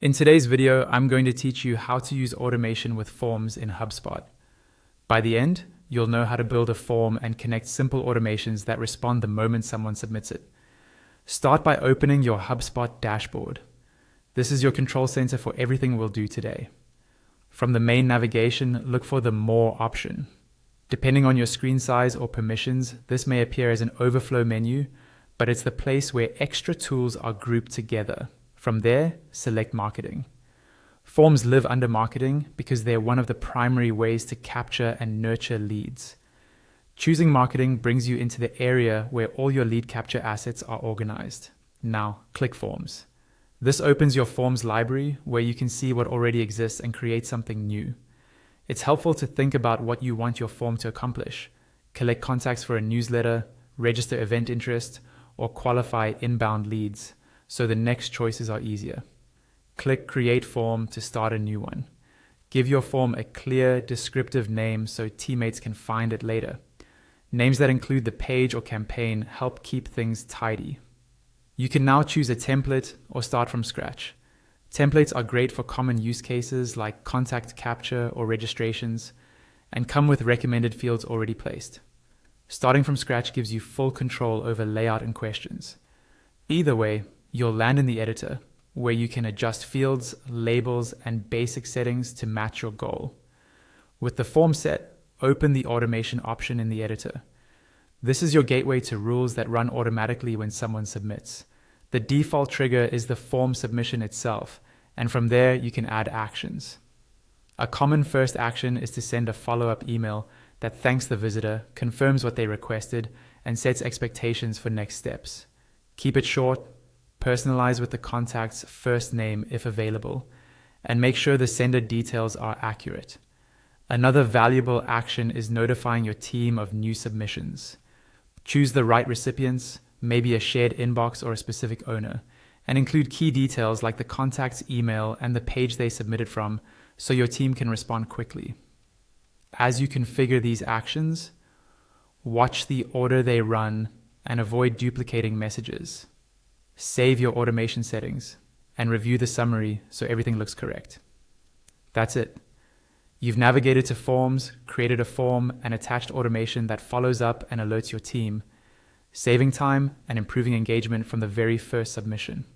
In today's video, I'm going to teach you how to use automation with forms in HubSpot. By the end, you'll know how to build a form and connect simple automations that respond the moment someone submits it. Start by opening your HubSpot dashboard. This is your control center for everything we'll do today. From the main navigation, look for the More option. Depending on your screen size or permissions, this may appear as an overflow menu, but it's the place where extra tools are grouped together. From there, select Marketing. Forms live under Marketing because they're one of the primary ways to capture and nurture leads. Choosing Marketing brings you into the area where all your lead capture assets are organized. Now, click Forms. This opens your Forms library where you can see what already exists and create something new. It's helpful to think about what you want your form to accomplish: collect contacts for a newsletter, register event interest, or qualify inbound leads, so the next choices are easier. Click Create Form to start a new one. Give your form a clear, descriptive name so teammates can find it later. Names that include the page or campaign help keep things tidy. You can now choose a template or start from scratch. Templates are great for common use cases like contact capture or registrations, and come with recommended fields already placed. Starting from scratch gives you full control over layout and questions. Either way, you'll land in the editor, where you can adjust fields, labels, and basic settings to match your goal. With the form set, open the automation option in the editor. This is your gateway to rules that run automatically when someone submits. The default trigger is the form submission itself, and from there you can add actions. A common first action is to send a follow-up email that thanks the visitor, confirms what they requested, and sets expectations for next steps. Keep it short, personalize with the contact's first name if available, and make sure the sender details are accurate. Another valuable action is notifying your team of new submissions. Choose the right recipients, maybe a shared inbox or a specific owner, and include key details like the contact's email and the page they submitted from so your team can respond quickly. As you configure these actions, watch the order they run and avoid duplicating messages. Save your automation settings and review the summary so everything looks correct. That's it. You've navigated to Forms, created a form, and attached automation that follows up and alerts your team, saving time and improving engagement from the very first submission.